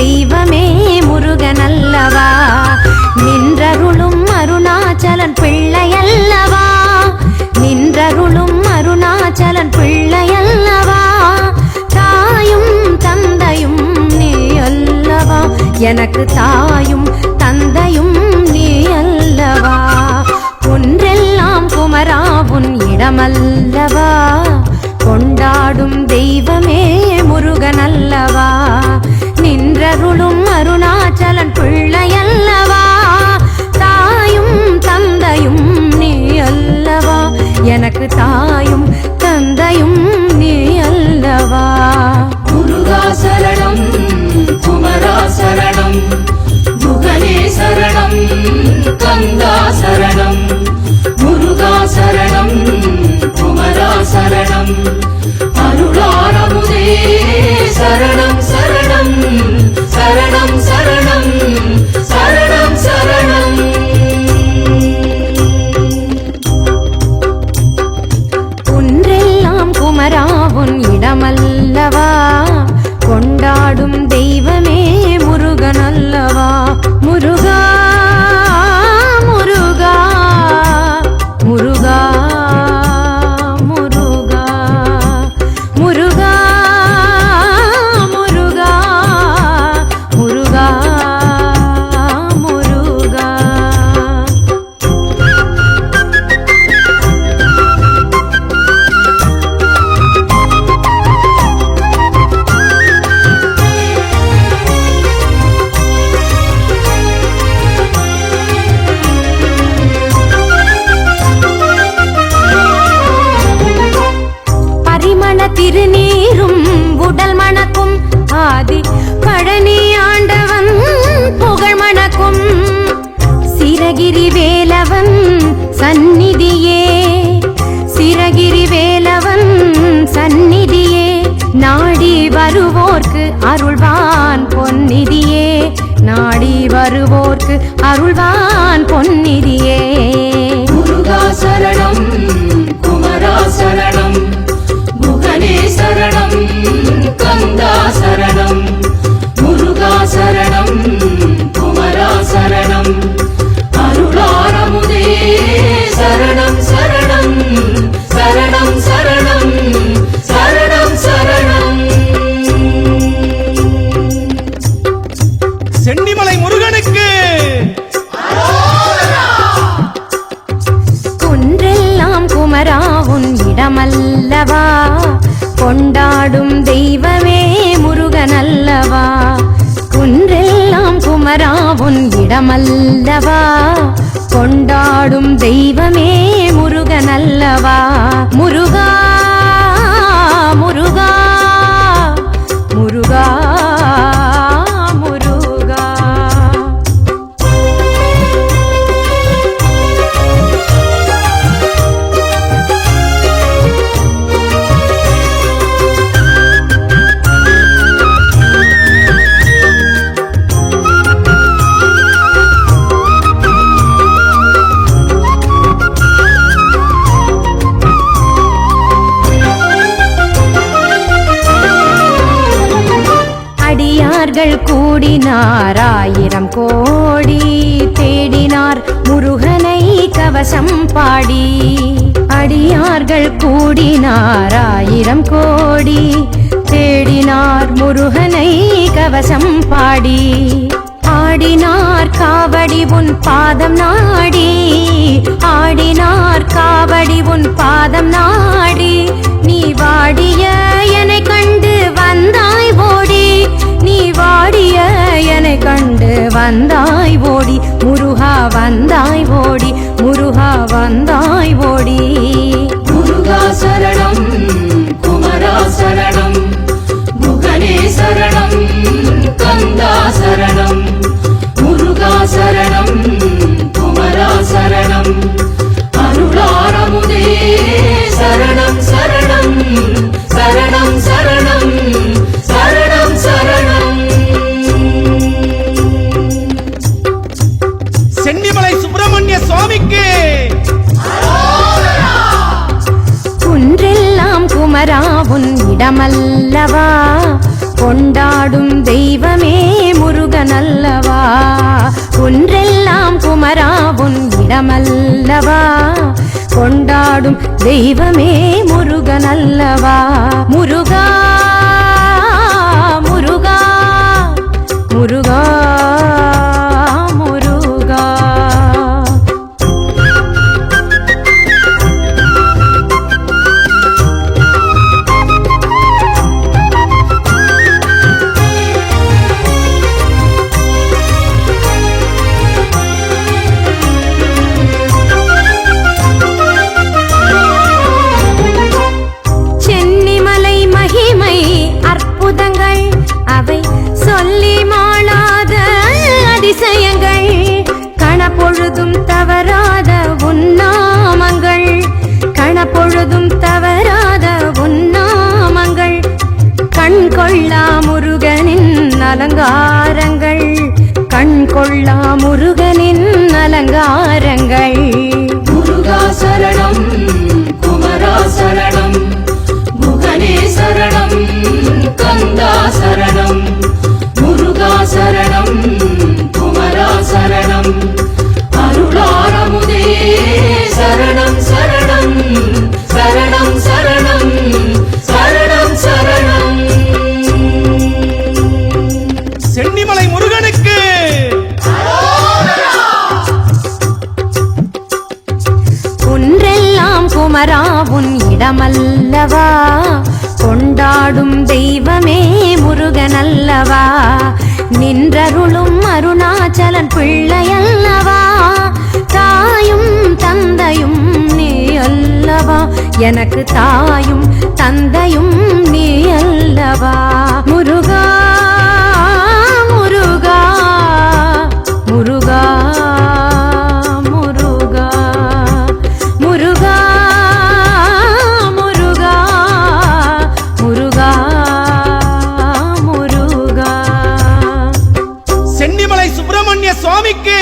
தெய்வமே முருகனல்லவா, நின்றருளும் அருணாச்சலன் பிள்ளையல்லவா, நின்றருளும் அருணாச்சலன் பிள்ளையல்லவா, தாயும் தந்தையும் நீ அல்லவா, எனக்கு தாயும் தந்தையும் நீ அல்லவா, ஒன்றெல்லாம் குமரா உன் இடமல்லவா, கொண்டாடும் தெய்வமே முருகனல்லவா, நின்றருளும் அருணாச்சலன் பிள்ளையல்லவா, தாயும் தந்தையும் நீ அல்லவா, எனக்கு தாயும் தந்தையும் நீ அல்லவா. முருகா சரணம், குமரா சரணம், முகனே சரணம், கந்தா சரணம், முருகா சரணம், குமரா சரணம், அருளாரமுதே சரணம் சரணம் சரணம் சரணம் சரணம் சரணம். ஒன்றெல்லாம் குமரா உன் இடமல்லவா, கொண்டாடும் தெய்வமே முருகனல்லவா, முருகா முருகா முருகா முருகா முருகா முருகா முருகா முருகா. பரிமள திருநீரும் உடல் மணக்கும் ஆதி பழனி ஆண்டவன் புகழ் மணக்கும் சிரகிரி வேலவன் சந்நிதியே, சிரகிரி வேலவன் சந்நிதியே, நாடி வருவோர்க்கு அருள்வான் பொன்னிதியே, நாடி வருவோர்க்கு அருள்வான் பொன்னிதியே. முருகா சரணம், குமரா சரணம், முகனே சரணம், கந்தா சரணம், முருகா சரணம், குமரா சரணம், அருளாரமுதே சரணம் சரணம் சரணம் சரணம் சரணம் சரணம். சென்னிமலை முருகனுக்கு குன்றெல்லாம் குமரா உன் இடமல்லவா, கொண்டாடும் தெய்வமே முருகனல்லவா, குன்றெல்லாம் குமரா உன் இடமல்லவா, கொண்டாடும் தெய்வமே முருகனல்லவா, முருகா முருகா முருகா முருகா. அடியார்கள் கூடினார் ஆயிரம் கோடி, தேடினார் முருகனை கவசம் பாடி, அடியார்கள் கூடினார் ஆயிரம் கோடி, தேடினார் முருகனை கவசம் பாடி, ஆடினார் காவடி உன் பாதம் நாடி, ஆடினார் காவடி உன் பாதம் நாடி, நீ வாடிய என்னை கண்டு வந்தாய் ஓடி, நீ வாடிய என்னை கண்டு வந்தாய் ஓடி, முருகா வந்தாய் ஓடி, முருகா வந்தாய் ஓடி. முருகா சரணம், குமரா சரணம், முகனே சரணம், கந்தா சரணம், முருகா சரணம், குமரா சரணம், அருளாரமுதே சரணம் சரணம் சரணம் சரணம் சரணம் சரணம். சென்னிமலை சுப்பிரமணிய சுவாமிக்கு குன்றெல்லாம் குமரா உன் இடமல்லவா, கொண்டாடும் தெய்வமே இடமல்லவா கொண்டாடும் தெய்வமே முருகனல்லவா முருகா முருகா முருகா முருகா சென்னிமலை மகிமை அற்புதங்கள் அவை சொல்லி மாளாத அதிசயங்கள் கணப்பொழுதும் தவறாத உன்னாமங்கள் கணப்பொழுதும் தவறாத உன்னாமங்கள் கண் கொள்ளா முருகனின் அலங்காரங்கள் கண் கொள்ளா முருகனின் அலங்காரங்கள் முருகா சரணம் குமரா சரணம் முகனே சரணம் கந்தா சரணம் முருகா சரணம் குமரா சரணம் அருளாரமுதே சரணம் சரணம் சரணம் சரணம் சரணம் சரணம் சென்னிமலை முருகனுக்கு ஒன்றெல்லாம் குமரா உன் இடமல்லவா கொண்டாடும் தெய்வமே முருகனல்லவா நின்றருளும் அருணாச்சலன் பிள்ளையல்லவா தாயும் தந்தையும் நீ அல்லவா எனக்கு தாயும் தந்தையும் நீ அல்லவா முருகா முருகா முருகா முருகா முருகா முருகா முருகா முருகா சென்னிமலை சுப்பிரமணிய சுவாமிக்கு